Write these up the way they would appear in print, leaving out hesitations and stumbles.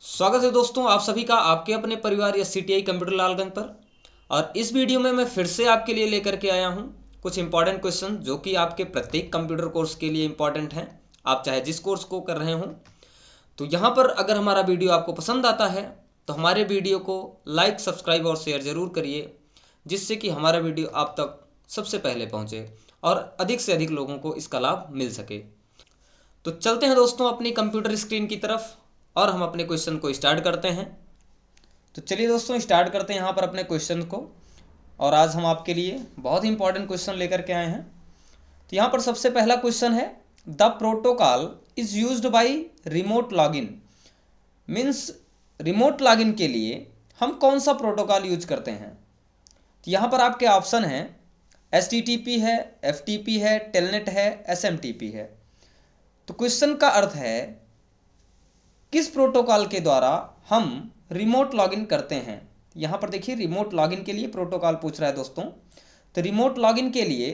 स्वागत है दोस्तों आप सभी का आपके अपने परिवार या सीटीआई कंप्यूटर लालगंज पर। और इस वीडियो में मैं फिर से आपके लिए लेकर के आया हूं कुछ इंपॉर्टेंट क्वेश्चन जो कि आपके प्रत्येक कंप्यूटर कोर्स के लिए इंपॉर्टेंट हैं। आप चाहे जिस कोर्स को कर रहे हों। तो यहाँ पर अगर हमारा वीडियो आपको पसंद आता है तो हमारे वीडियो को लाइक, सब्सक्राइब और शेयर ज़रूर करिए, जिससे कि हमारा वीडियो आप तक सबसे पहले पहुँचे और अधिक से अधिक लोगों को इसका लाभ मिल सके। तो चलते हैं दोस्तों अपनी कंप्यूटर स्क्रीन की तरफ और हम अपने क्वेश्चन को स्टार्ट करते हैं। तो चलिए दोस्तों स्टार्ट करते हैं यहाँ पर अपने क्वेश्चन को। और आज हम आपके लिए बहुत ही इंपॉर्टेंट क्वेश्चन लेकर के आए हैं। तो यहाँ पर सबसे पहला क्वेश्चन है, the protocol is used by remote login. Means remote login के लिए हम कौन सा प्रोटोकॉल यूज करते हैं। तो यहाँ पर आपके ऑप्शन हैं HTTP है, FTP है, टेलनेट है, SMTP है। तो क्वेश्चन का अर्थ है किस प्रोटोकॉल के द्वारा हम रिमोट लॉगिन करते हैं। यहाँ पर देखिए रिमोट लॉगिन के लिए प्रोटोकॉल पूछ रहा है दोस्तों। तो रिमोट लॉगिन के लिए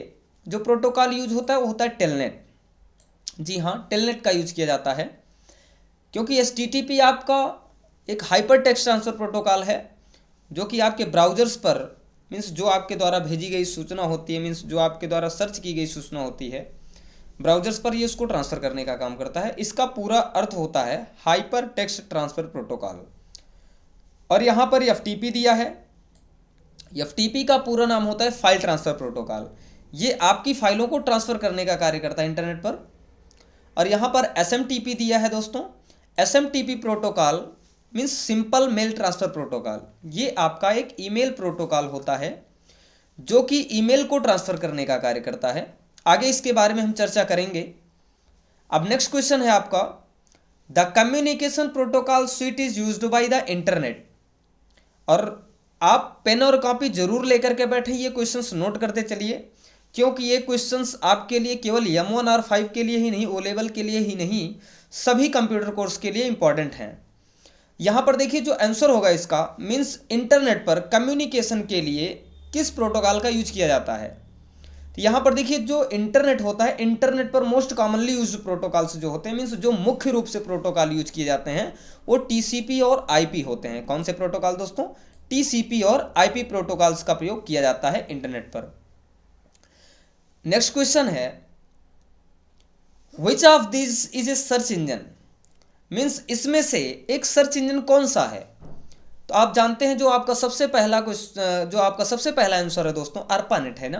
जो प्रोटोकॉल यूज होता है वो होता है टेलनेट। जी हाँ, टेलनेट का यूज किया जाता है, क्योंकि HTTP आपका एक हाइपर टेक्स्ट ट्रांसफर प्रोटोकॉल है जो कि आपके ब्राउजर्स पर मीन्स जो आपके द्वारा भेजी गई सूचना होती है, मीन्स जो आपके द्वारा सर्च की गई सूचना होती है ब्राउजर्स पर, ये उसको ट्रांसफ़र करने का काम करता है। इसका पूरा अर्थ होता है हाइपर टेक्स्ट ट्रांसफ़र प्रोटोकॉल। और यहाँ पर FTP दिया है। FTP का पूरा नाम होता है फाइल ट्रांसफ़र प्रोटोकॉल। ये आपकी फाइलों को ट्रांसफ़र करने का कार्य करता है इंटरनेट पर। और यहाँ पर SMTP दिया है दोस्तों। SMTP protocol means simple mail transfer protocol. ये आपका एक ईमेल प्रोटोकॉल होता है जो कि ईमेल को ट्रांसफ़र करने का कार्य करता है। आगे इसके बारे में हम चर्चा करेंगे। अब नेक्स्ट क्वेश्चन है आपका, the communication protocol switch is used by the internet. और आप पेन और कॉपी जरूर लेकर के बैठे, ये क्वेश्चंस नोट करते चलिए, क्योंकि ये क्वेश्चंस आपके लिए केवल M1 और 5 के लिए ही नहीं, O लेवल के लिए ही नहीं, सभी कंप्यूटर कोर्स के लिए इंपॉर्टेंट हैं। यहाँ पर देखिए जो आंसर होगा इसका, मीन्स इंटरनेट पर कम्युनिकेशन के लिए किस प्रोटोकॉल का यूज किया जाता है। तो यहाँ पर देखिए जो इंटरनेट होता है, इंटरनेट पर मोस्ट कॉमनली यूज्ड प्रोटोकॉल्स जो होते हैं, मीन्स जो मुख्य रूप से प्रोटोकॉल यूज किए जाते हैं वो TCP और IP होते हैं। कौन से प्रोटोकॉल दोस्तों? TCP और IP प्रोटोकॉल्स का प्रयोग किया जाता है इंटरनेट पर। नेक्स्ट क्वेश्चन है, which of this is a search engine. Means इसमें से एक सर्च इंजन कौन सा है। तो आप जानते हैं जो आपका सबसे पहला आंसर है दोस्तों, ARPANET है ना।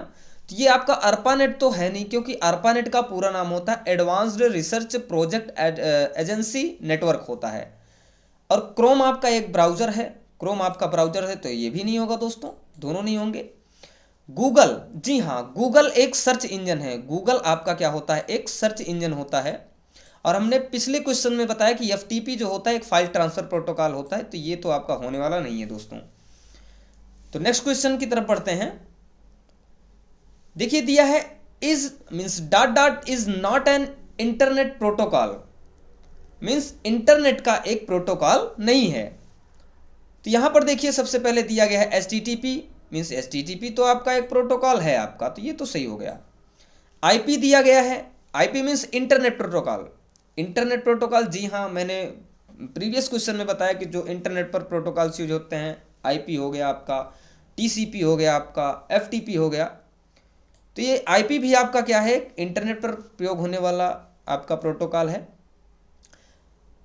तो ये आपका ARPANET तो है नहीं, क्योंकि ARPANET का पूरा नाम होता है advanced research project agency network होता है। और क्रोम आपका एक ब्राउज़र है, क्रोम आपका ब्राउज़र है, तो ये भी नहीं होगा दोस्तों, दोनों नहीं होंगे। गूगल, जी हाँ, गूगल एक सर्च इंजन है। गूगल आपका क्या होता है? एक सर्च इंजन होता है। और हमने पिछले क्वेश्चन में बताया कि FTP जो होता है एक फाइल ट्रांसफर प्रोटोकॉल होता है, तो ये तो आपका होने वाला नहीं है दोस्तों। तो नेक्स्ट क्वेश्चन की तरफ पढ़ते हैं। देखिए दिया है, is means dot dot is not an internet protocol. Means internet का एक प्रोटोकॉल नहीं है। तो यहां पर देखिए सबसे पहले दिया गया है HTTP, मीन्स HTTP तो आपका एक प्रोटोकॉल है आपका, तो ये तो सही हो गया। IP दिया गया है, IP means internet protocol. Internet protocol, जी हाँ, मैंने प्रीवियस क्वेश्चन में बताया कि जो इंटरनेट पर प्रोटोकॉल्स यूज होते हैं, IP हो गया आपका, TCP हो गया आपका, FTP हो गया। तो ये IP भी आपका क्या है? इंटरनेट पर प्रयोग होने वाला आपका प्रोटोकॉल है।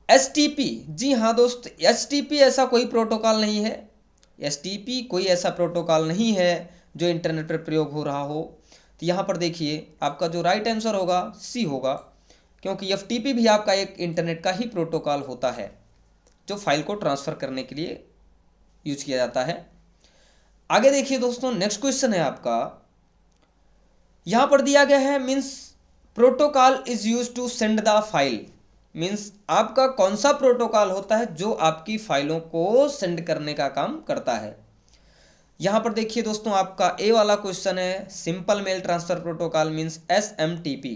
STP, जी हाँ दोस्त, STP ऐसा कोई प्रोटोकॉल नहीं है। STP कोई ऐसा प्रोटोकॉल नहीं है जो इंटरनेट पर प्रयोग हो रहा हो। तो यहाँ पर देखिए आपका जो राइट आंसर होगा C होगा, क्योंकि FTP भी आपका एक इंटरनेट का ही प्रोटोकॉल होता है जो फाइल को ट्रांसफ़र करने के लिए यूज किया जाता है। आगे देखिए दोस्तों, नेक्स्ट क्वेश्चन है आपका, यहाँ पर दिया गया है, means protocol is use to send the file. Means आपका कौन सा प्रोटोकॉल होता है जो आपकी फाइलों को सेंड करने का काम करता है। यहाँ पर देखिए दोस्तों आपका A वाला क्वेश्चन है, simple mail transfer protocol means SMTP,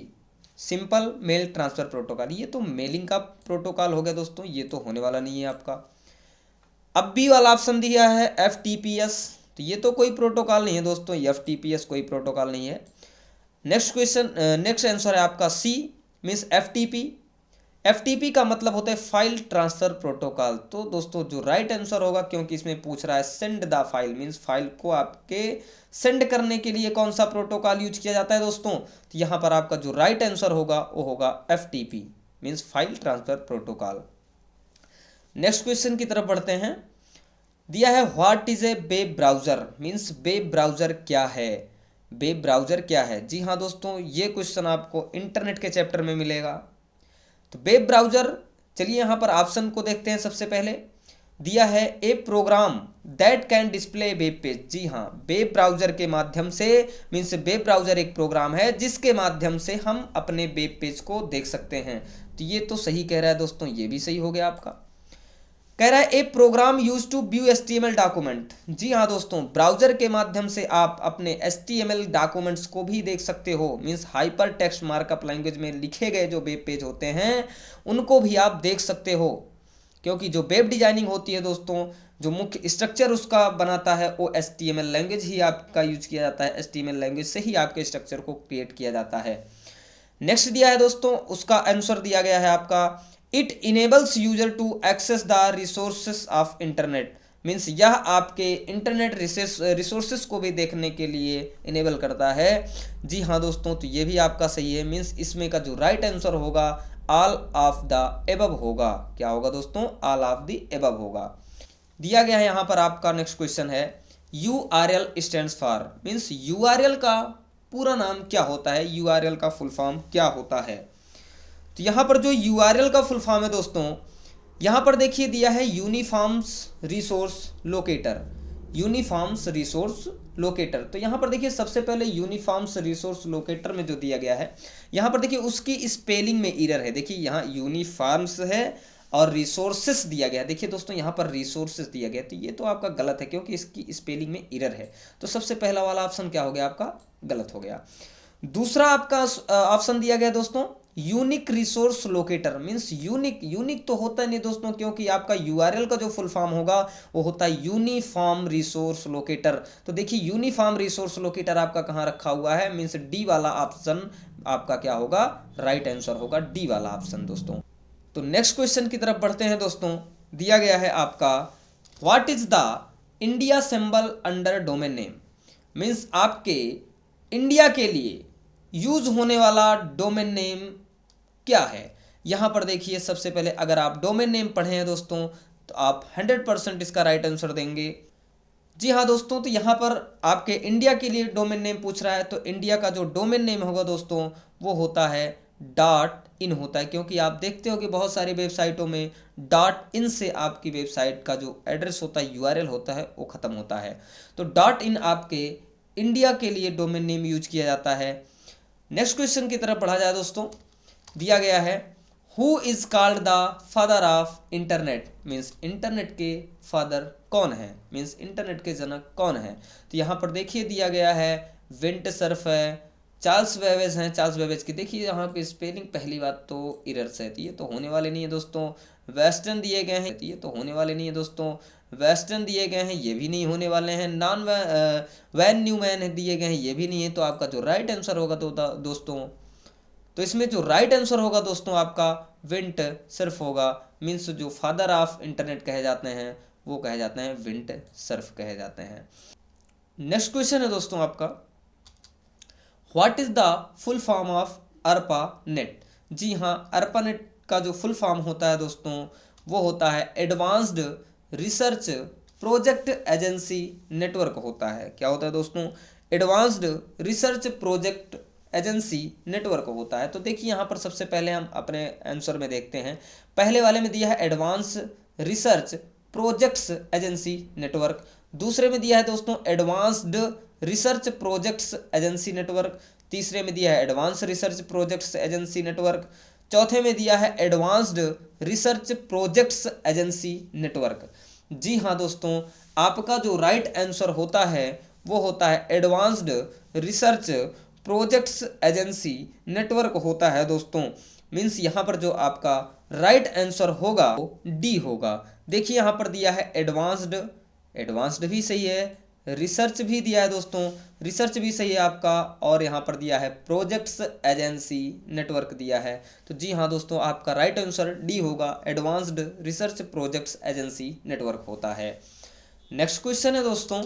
simple mail transfer protocol. ये तो मेलिंग का प्रोटोकॉल हो गया दोस्तों, ये तो होने वाला नहीं है आपका। अब B वाला ऑप्शन दिया है FTPS, तो ये तो कोई प्रोटोकॉल नहीं है दोस्तों, FTPS कोई प्रोटोकॉल नहीं है। नेक्स्ट क्वेश्चन, नेक्स्ट आंसर है आपका C मीन्स FTP। FTP का मतलब होता है फाइल ट्रांसफर प्रोटोकॉल। तो दोस्तों जो राइट आंसर होगा, क्योंकि इसमें पूछ रहा है send the file, means file को आपके सेंड करने के लिए कौन सा प्रोटोकॉल यूज किया जाता है दोस्तों, तो यहाँ पर आपका जो राइट आंसर होगा वो होगा FTP, means file transfer protocol. Next question की तरफ बढ़ते हैं। दिया है what is a web browser, means web browser क्या है, वेब ब्राउजर क्या है। जी हाँ दोस्तों, ये क्वेश्चन आपको इंटरनेट के चैप्टर में मिलेगा। तो वेब ब्राउजर, चलिए यहाँ पर ऑप्शन को देखते हैं। सबसे पहले दिया है a program that can display web page. जी हाँ, वेब ब्राउजर के माध्यम से, मीन्स वेब ब्राउजर एक प्रोग्राम है जिसके माध्यम से हम अपने वेब पेज को देख सकते हैं। तो ये तो सही कह रहा है दोस्तों, ये भी सही हो गया आपका। कह रहा है a program use to view HTML document. जी हाँ दोस्तों, ब्राउजर के माध्यम से आप अपने HTML डॉक्यूमेंट्स को भी देख सकते हो, means hyper text markup language में लिखे गए जो वेब पेज होते हैं उनको भी आप देख सकते हो। क्योंकि जो वेब डिजाइनिंग होती है दोस्तों, जो मुख्य स्ट्रक्चर उसका बनाता है वो HTML लैंग्वेज ही आपका यूज किया जाता है। HTML लैंग्वेज से ही आपके स्ट्रक्चर को क्रिएट किया जाता है। नेक्स्ट दिया है दोस्तों, उसका आंसर दिया गया है आपका it enables user to access the resources of internet, means यह आपके इंटरनेट रिसोर्सेस को भी देखने के लिए इनेबल करता है। जी हाँ दोस्तों, तो ये भी आपका सही है, मीन्स इसमें का जो राइट आंसर होगा ऑल ऑफ द एबव होगा। क्या होगा दोस्तों, ऑल ऑफ द एबव होगा। दिया गया है यहाँ पर आपका नेक्स्ट क्वेश्चन है URL stands for, means URL का पूरा नाम क्या होता है, URL का फुल फॉर्म क्या होता है। तो यहाँ पर जो URL का फुल फॉर्म है दोस्तों, यहाँ पर देखिए दिया है uniforms resource locator, uniforms resource locator. तो यहाँ पर देखिए सबसे पहले यूनिफॉर्म्स रिसोर्स लोकेटर में जो दिया गया है, यहाँ पर देखिए उसकी स्पेलिंग में एरर है। देखिए यहाँ यूनिफॉर्म्स है और रिसोर्सेस दिया गया। देखिए दोस्तों यहाँ पर रिसोर्सेस दिया गया, तो ये तो आपका गलत है क्योंकि इसकी स्पेलिंग में एरर है। तो सबसे पहला वाला ऑप्शन क्या हो गया, आपका गलत हो गया। दूसरा आपका ऑप्शन दिया गया दोस्तों unique resource locator, means unique तो होता नहीं दोस्तों, क्योंकि आपका URL का जो फुल फॉर्म होगा वो होता है यूनिफॉर्म रिसोर्स लोकेटर। तो देखिए यूनिफॉर्म रिसोर्स लोकेटर आपका कहाँ रखा हुआ है, मीन्स डी वाला ऑप्शन आपका क्या होगा, राइट आंसर होगा डी वाला ऑप्शन दोस्तों। तो नेक्स्ट क्वेश्चन की तरफ बढ़ते हैं दोस्तों। दिया गया है आपका what is the India symbol under domain name, means आपके इंडिया के लिए यूज होने वाला डोमेन नेम क्या है। यहाँ पर देखिए सबसे पहले अगर आप डोमेन नेम पढ़े हैं दोस्तों तो आप 100% इसका राइट आंसर देंगे। जी हाँ दोस्तों, तो यहाँ पर आपके इंडिया के लिए डोमेन नेम पूछ रहा है, तो इंडिया का जो डोमेन नेम होगा दोस्तों वो होता है .in होता है, क्योंकि आप देखते हो कि बहुत सारी वेबसाइटों में .in से आपकी वेबसाइट का जो एड्रेस होता है, URL होता है, वो ख़त्म होता है। तो .in आपके इंडिया के लिए डोमेन नेम यूज किया जाता है। नेक्स्ट क्वेश्चन की तरफ पढ़ा जाए दोस्तों। दिया गया है who is called the father of internet, means internet के फादर कौन है, मीन्स इंटरनेट के जनक कौन है। तो यहाँ पर देखिए दिया गया है विंट सर्फ है, चार्ल्स बेबेज हैं। चार्ल्स बेबेज की देखिए यहाँ पे स्पेलिंग पहली बात तो एरर्स है, तो ये तो होने वाले नहीं है दोस्तों। वेस्टर्न दिए गए हैं, ये तो होने वाले नहीं है दोस्तों। वेस्टर्न दिए गए हैं, ये भी नहीं होने वाले हैं। नॉन वैन न्यूमैन दिए गए हैं, ये भी नहीं है। तो आपका जो राइट आंसर होगा तो दोस्तों, तो इसमें जो राइट आंसर होगा दोस्तों आपका विंट सर्फ होगा, मीन्स जो फादर ऑफ इंटरनेट कहे जाते हैं वो कहे जाते हैं विंट सर्फ कहे जाते हैं। नेक्स्ट क्वेश्चन है दोस्तों आपका what is the full form of ARPANET. जी हाँ, अर्पा नेट का जो फुल फॉर्म होता है दोस्तों वो होता है advanced research project agency network होता है। क्या होता है दोस्तों, advanced research project agency network होता है। तो देखिए यहाँ पर सबसे पहले हम अपने आंसर में देखते हैं, पहले वाले में दिया है advance research projects agency network, दूसरे में दिया है दोस्तों advanced research projects agency network, तीसरे में दिया है advance research projects agency network, चौथे में दिया है advanced research projects agency network. जी हाँ दोस्तों, आपका जो राइट आंसर होता है वो होता है advanced research projects agency network होता है दोस्तों। मीन्स यहाँ पर जो आपका राइट आंसर होगा वो डी होगा। देखिए यहाँ पर दिया है एडवांस्ड, एडवांस्ड भी सही है, रिसर्च भी दिया है दोस्तों, रिसर्च भी सही है आपका। और यहाँ पर दिया है प्रोजेक्ट्स एजेंसी नेटवर्क दिया है। तो जी हाँ दोस्तों, आपका राइट आंसर डी होगा, advanced research projects agency network होता है। नेक्स्ट क्वेश्चन है दोस्तों,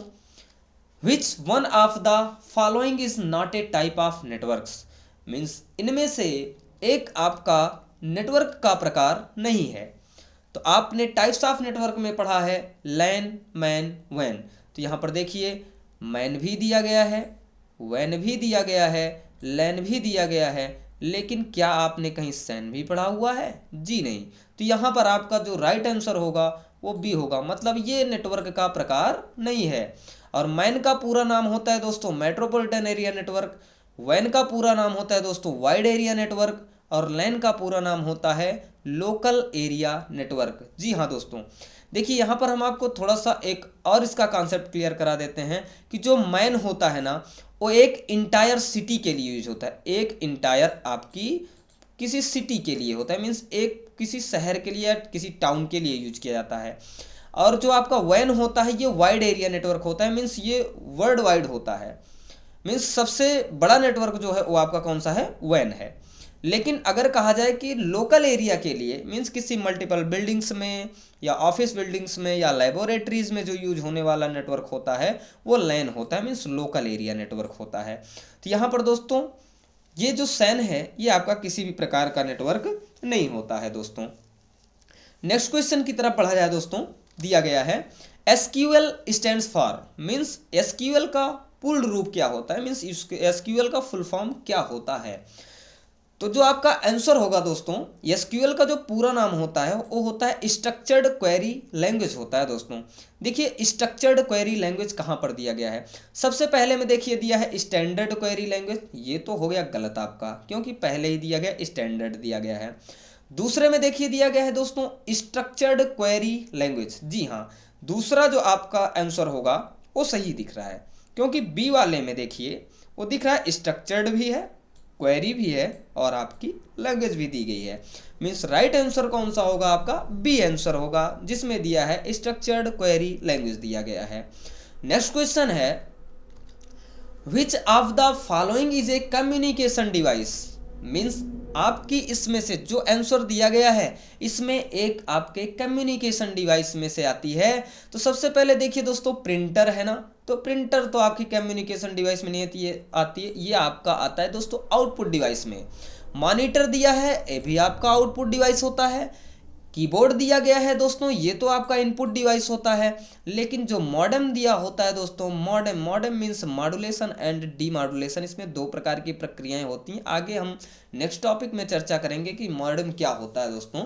which one of the following is not a type of networks, means इनमें से एक आपका नेटवर्क का प्रकार नहीं है। तो आपने टाइप्स ऑफ नेटवर्क में पढ़ा है लैन, मैन, वैन। तो यहाँ पर देखिए मैन भी दिया गया है, वैन भी दिया गया है, लैन भी दिया गया है, लेकिन क्या आपने कहीं सैन भी पढ़ा हुआ है? जी नहीं। तो यहाँ पर आपका जो राइट आंसर होगा वो बी होगा, मतलब ये नेटवर्क का प्रकार नहीं है। और मैन का पूरा नाम होता है दोस्तों मेट्रोपॉलिटन एरिया नेटवर्क, वैन का पूरा नाम होता है दोस्तों वाइड एरिया नेटवर्क, और लैन का पूरा नाम होता है लोकल एरिया नेटवर्क। जी हाँ दोस्तों, देखिए यहाँ पर हम आपको थोड़ा सा एक और इसका कॉन्सेप्ट क्लियर करा देते हैं कि जो मैन होता है ना, वो एक इंटायर सिटी के लिए यूज होता है। एक इंटायर आपकी किसी सिटी के लिए होता है, मीन्स एक किसी शहर के लिए या किसी टाउन के लिए यूज किया जाता है। और जो आपका वैन होता है ये वाइड एरिया नेटवर्क होता है, मीन्स ये वर्ल्ड वाइड होता है। मीन्स सबसे बड़ा नेटवर्क जो है वो आपका कौन सा है? वैन है। लेकिन अगर कहा जाए कि लोकल एरिया के लिए, मीन्स किसी मल्टीपल बिल्डिंग्स में या ऑफिस बिल्डिंग्स में या लेबोरेटरीज में जो यूज होने वाला नेटवर्क होता है वो लैन होता है, मीन्स लोकल एरिया नेटवर्क होता है। तो यहाँ पर दोस्तों ये जो सैन है ये आपका किसी भी प्रकार का नेटवर्क नहीं होता है दोस्तों। नेक्स्ट क्वेश्चन की तरफ पढ़ा जाए दोस्तों, दिया गया है SQL stands for, means SQL का पूर्ण रूप क्या होता है, मीन्स एसक्यूएल का फुल फॉर्म क्या होता है। तो जो आपका आंसर होगा दोस्तों, एसक्यूएल का जो पूरा नाम होता है वो होता है स्ट्रक्चर्ड क्वेरी लैंग्वेज होता है दोस्तों। देखिए स्ट्रक्चर्ड क्वेरी लैंग्वेज कहाँ पर दिया गया है? सबसे पहले में देखिए दिया है स्टैंडर्ड क्वेरी लैंग्वेज, ये तो हो गया गलत आपका, क्योंकि पहले ही दिया गया स्टैंडर्ड दिया गया है। दूसरे में देखिए दिया गया है दोस्तों स्ट्रक्चर्ड क्वेरी लैंग्वेज। जी हाँ, दूसरा जो आपका आंसर होगा वो सही दिख रहा है, क्योंकि बी वाले में देखिए वो दिख रहा है स्ट्रक्चर्ड भी है, क्वेरी भी है और आपकी लैंग्वेज भी दी गई है। मीन्स राइट आंसर कौन सा होगा? आपका बी आंसर होगा, जिसमें दिया है स्ट्रक्चर्ड क्वेरी लैंग्वेज दिया गया है। नेक्स्ट क्वेश्चन है which of the following is a communication device, means आपकी इसमें से जो आंसर दिया गया है इसमें एक आपके कम्युनिकेशन डिवाइस में से आती है। तो सबसे पहले देखिए दोस्तों प्रिंटर है ना, तो प्रिंटर तो आपकी कम्युनिकेशन डिवाइस में नहीं आती है, ये आपका आता है दोस्तों आउटपुट डिवाइस में। मॉनिटर दिया है, ये भी आपका आउटपुट डिवाइस होता है। कीबोर्ड दिया गया है दोस्तों, ये तो आपका इनपुट डिवाइस होता है। लेकिन जो मॉडेम दिया होता है दोस्तों, modem means modulation and demodulation, इसमें दो प्रकार की प्रक्रियाएं होती हैं। आगे हम नेक्स्ट टॉपिक में चर्चा करेंगे कि मॉडेम क्या होता है दोस्तों।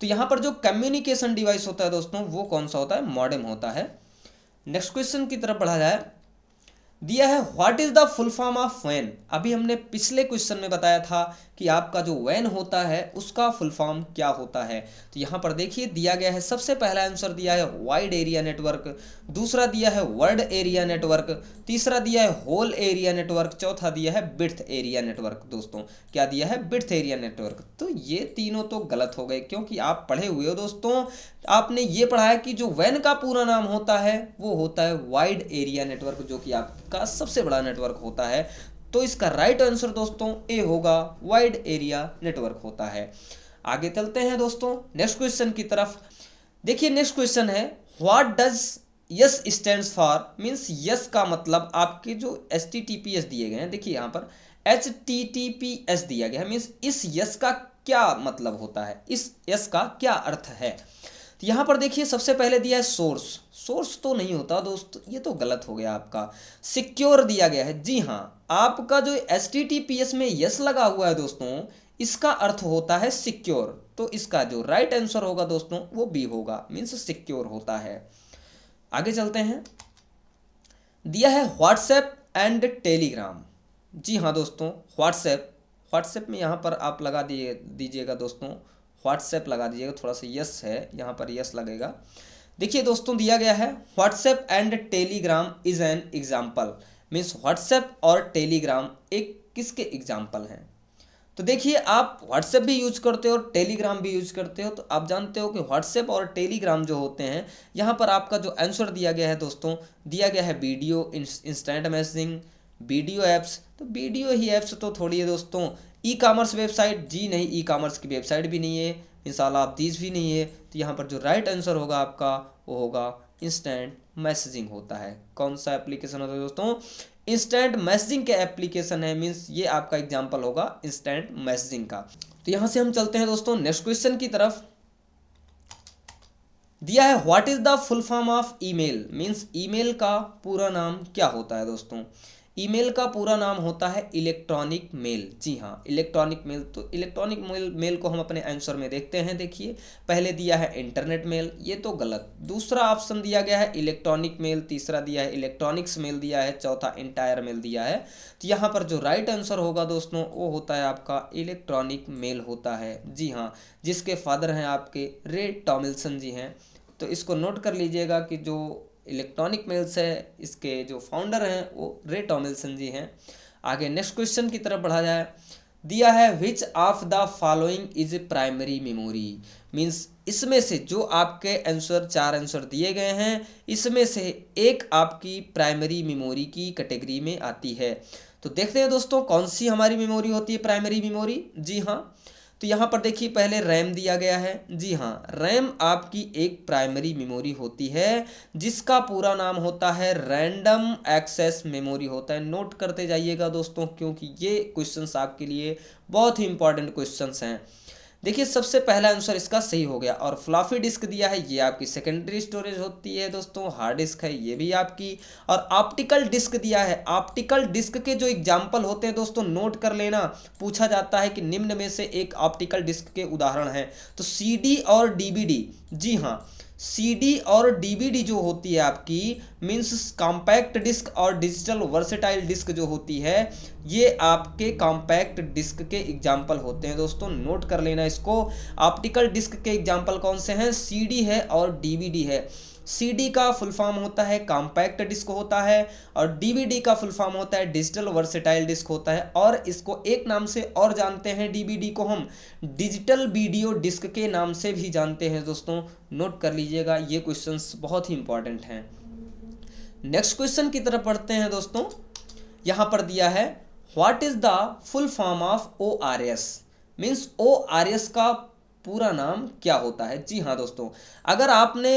तो यहाँ पर जो कम्युनिकेशन डिवाइस होता है दोस्तों वो कौन सा होता है? मॉडेम होता है। नेक्स्ट क्वेश्चन की तरफ बढ़ा जाए, दिया है what is the full form of वैन। अभी हमने पिछले क्वेश्चन में बताया था कि आपका जो वैन होता है उसका फुल फॉर्म क्या होता है। तो यहाँ पर देखिए दिया गया है, सबसे पहला आंसर दिया है वाइड एरिया नेटवर्क, दूसरा दिया है वर्ल्ड एरिया नेटवर्क, तीसरा दिया है होल एरिया नेटवर्क, चौथा दिया है बिड्थ एरिया नेटवर्क। दोस्तों क्या दिया है? Width area network. तो ये तीनों तो गलत हो गए, क्योंकि आप पढ़े हुए हो दोस्तों, आपने ये पढ़ा है कि जो वैन का पूरा नाम होता है वो होता है वाइड एरिया नेटवर्क, जो कि आपका सबसे बड़ा नेटवर्क होता है। तो इसका राइट आंसर दोस्तों ए होगा, वाइड एरिया नेटवर्क होता है। आगे चलते हैं दोस्तों नेक्स्ट क्वेश्चन की तरफ। देखिए नेक्स्ट क्वेश्चन है what does yes stands for, means yes का मतलब आपके जो HTTPS दिए गए हैं, देखिए यहाँ पर HTTPS दिया गया है, मीन्स इस यस का क्या मतलब होता है, इस यस का क्या अर्थ है। तो यहाँ पर देखिए सबसे पहले दिया है सोर्स, सोर्स तो नहीं होता दोस्त, ये तो गलत हो गया आपका। सिक्योर दिया गया है, जी हाँ, आपका जो HTTPS में यस लगा हुआ है दोस्तों इसका अर्थ होता है सिक्योर। तो इसका जो राइट आंसर होगा दोस्तों वो बी होगा, मीन्स सिक्योर होता है। आगे चलते हैं, दिया है व्हाट्सएप एंड टेलीग्राम। जी हाँ दोस्तों, व्हाट्सएप में यहाँ पर आप लगा दीजिएगा दोस्तों, व्हाट्सएप लगा दीजिएगा, थोड़ा सा यस है यहाँ पर, यस लगेगा। देखिए दोस्तों दिया गया है WhatsApp and Telegram is an example, means WhatsApp और टेलीग्राम एक किसके एग्जाम्पल हैं। तो देखिए आप व्हाट्सएप भी यूज करते हो और टेलीग्राम भी यूज करते हो, तो आप जानते हो कि व्हाट्सएप और टेलीग्राम जो होते हैं, यहाँ पर आपका जो आंसर दिया गया है दोस्तों, दिया गया है video instant messaging, video apps. तो वीडियो ही ऐप्स तो थोड़ी है दोस्तों। ई कॉमर्स वेबसाइट, जी नहीं, ई कॉमर्स की वेबसाइट भी नहीं है, इंशाल्लाह आप दीज भी नहीं है। तो यहाँ पर जो राइट आंसर होगा आपका वो होगा इंस्टेंट मैसेजिंग होता है। कौन सा एप्लीकेशन होता है दोस्तों? इंस्टेंट मैसेजिंग के एप्लीकेशन है, मीन्स ये आपका एग्जाम्पल होगा इंस्टेंट मैसेजिंग का। तो यहाँ से हम चलते हैं दोस्तों नेक्स्ट क्वेश्चन की तरफ। दिया है what is the full form of email, means email का पूरा नाम क्या होता है दोस्तों? ईमेल का पूरा नाम होता है इलेक्ट्रॉनिक मेल। जी हाँ, इलेक्ट्रॉनिक मेल। तो इलेक्ट्रॉनिक मेल को हम अपने आंसर में देखते हैं। देखिए पहले दिया है इंटरनेट मेल, ये तो गलत। दूसरा ऑप्शन दिया गया है इलेक्ट्रॉनिक मेल, तीसरा दिया है इलेक्ट्रॉनिक्स मेल दिया है, चौथा इंटायर मेल दिया है। तो यहाँ पर जो राइट आंसर होगा दोस्तों वो होता है आपका इलेक्ट्रॉनिक मेल होता है। जी हाँ, जिसके फादर हैं आपके रे टॉमिल्सन जी हैं। तो इसको नोट कर लीजिएगा कि जो इलेक्ट्रॉनिक मेल्स है इसके जो फाउंडर हैं वो रे टॉमिल्सन जी हैं। आगे नेक्स्ट क्वेश्चन की तरफ बढ़ा जाए। दिया है which of the following is primary memory, means इसमें से जो आपके आंसर, 4 आंसर दिए गए हैं, इसमें से एक आपकी प्राइमरी मेमोरी की कैटेगरी में आती है। तो देखते हैं दोस्तों कौन सी हमारी मेमोरी होती है प्राइमरी मेमोरी। जी हाँ, तो यहाँ पर देखिए पहले रैम दिया गया है। जी हाँ, रैम आपकी एक प्राइमरी मेमोरी होती है जिसका पूरा नाम होता है रैंडम एक्सेस मेमोरी होता है। नोट करते जाइएगा दोस्तों, क्योंकि ये क्वेश्चंस आपके लिए बहुत ही इंपॉर्टेंट क्वेश्चंस हैं। देखिए सबसे पहला आंसर इसका सही हो गया। और फ्लॉपी डिस्क दिया है, ये आपकी सेकेंडरी स्टोरेज होती है दोस्तों। हार्ड डिस्क है, ये भी आपकी। और ऑप्टिकल डिस्क दिया है। ऑप्टिकल डिस्क के जो एग्जाम्पल होते हैं दोस्तों नोट कर लेना, पूछा जाता है कि निम्न में से एक ऑप्टिकल डिस्क के उदाहरण हैं। तो सीडी और डीवीडी। जी हाँ, सीडी और डीवीडी जो होती है आपकी, मीन्स कॉम्पैक्ट डिस्क और डिजिटल वर्सेटाइल डिस्क जो होती है, ये आपके कॉम्पैक्ट डिस्क के एग्जाम्पल होते हैं दोस्तों। नोट कर लेना इसको। ऑप्टिकल डिस्क के एग्जाम्पल कौन से हैं? सीडी है और डीवीडी है। सीडी का फुल फॉर्म होता है कॉम्पैक्ट डिस्क होता है, और डीवीडी का फुल फॉर्म होता है डिजिटल वर्सेटाइल डिस्क होता है। और इसको एक नाम से और जानते हैं, डीवीडी को हम डिजिटल वीडियो डिस्क के नाम से भी जानते हैं दोस्तों। नोट कर लीजिएगा, ये क्वेश्चंस बहुत ही इंपॉर्टेंट हैं। नेक्स्ट क्वेश्चन की तरफ पढ़ते हैं दोस्तों। यहाँ पर दिया है what is the full form of ORS, means ORS का पूरा नाम क्या होता है? जी हाँ दोस्तों, अगर आपने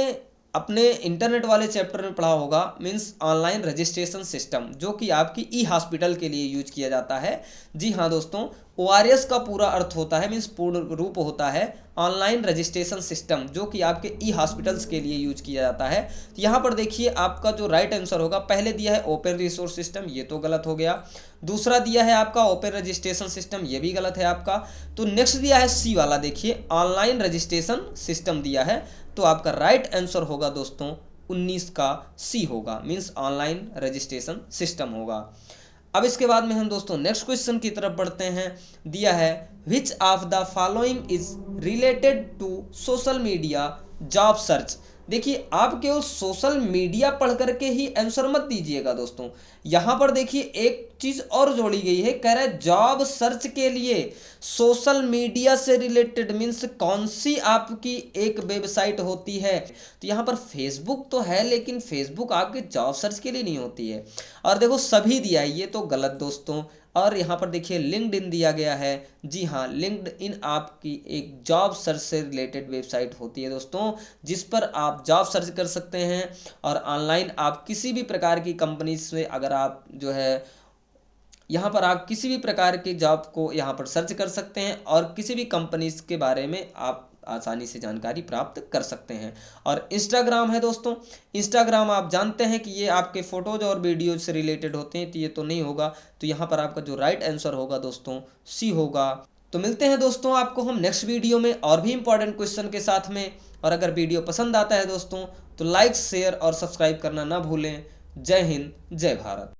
अपने इंटरनेट वाले चैप्टर में पढ़ा होगा, मीन्स ऑनलाइन रजिस्ट्रेशन सिस्टम, जो कि आपकी ई हॉस्पिटल के लिए यूज किया जाता है। जी हाँ दोस्तों, ORS का पूरा अर्थ होता है, मीन्स पूर्ण रूप होता है ऑनलाइन रजिस्ट्रेशन सिस्टम, जो कि आपके ई हॉस्पिटल्स के लिए यूज किया जाता है। तो यहाँ पर देखिए आपका जो राइट आंसर होगा, पहले दिया है ओपन रिसोर्स सिस्टम, ये तो गलत हो गया। दूसरा दिया है आपका ओपन रजिस्ट्रेशन सिस्टम, ये भी गलत है आपका। तो नेक्स्ट दिया है सी वाला, देखिए ऑनलाइन रजिस्ट्रेशन सिस्टम दिया है। तो आपका राइट आंसर होगा दोस्तों 19 का सी होगा, मीन्स ऑनलाइन रजिस्ट्रेशन सिस्टम होगा। अब इसके बाद में हम दोस्तों नेक्स्ट क्वेश्चन की तरफ बढ़ते हैं। दिया है which of the following is related to social media job search. देखिए आप केवल सोशल मीडिया पढ़ करके ही आंसर मत दीजिएगा दोस्तों। यहाँ पर देखिए एक चीज और जोड़ी गई है, कह रहा है जॉब सर्च के लिए सोशल मीडिया से रिलेटेड, मीन्स कौन सी आपकी एक वेबसाइट होती है? तो यहाँ पर फेसबुक तो है, लेकिन फेसबुक आपके जॉब सर्च के लिए नहीं होती है। और देखो सभी दिया है, ये तो गलत दोस्तों। और यहाँ पर देखिए लिंक्डइन दिया गया है। जी हाँ, लिंक्डइन आपकी एक जॉब सर्च से रिलेटेड वेबसाइट होती है दोस्तों, जिस पर आप जॉब सर्च कर सकते हैं। और ऑनलाइन आप किसी भी प्रकार की कंपनी से अगर आप जो है, यहाँ पर आप किसी भी प्रकार के जॉब को यहाँ पर सर्च कर सकते हैं और किसी भी कंपनीज के बारे में आप आसानी से जानकारी प्राप्त कर सकते हैं। और इंस्टाग्राम है दोस्तों, इंस्टाग्राम आप जानते हैं कि ये आपके फोटोज और वीडियोज से रिलेटेड होते हैं, तो ये तो नहीं होगा। तो यहाँ पर आपका जो राइट आंसर होगा दोस्तों सी होगा। तो मिलते हैं दोस्तों आपको हम नेक्स्ट वीडियो में और भी इंपॉर्टेंट क्वेश्चन के साथ में। और अगर वीडियो पसंद आता है दोस्तों तो लाइक, शेयर और सब्सक्राइब करना ना भूलें। जय हिंद, जय भारत।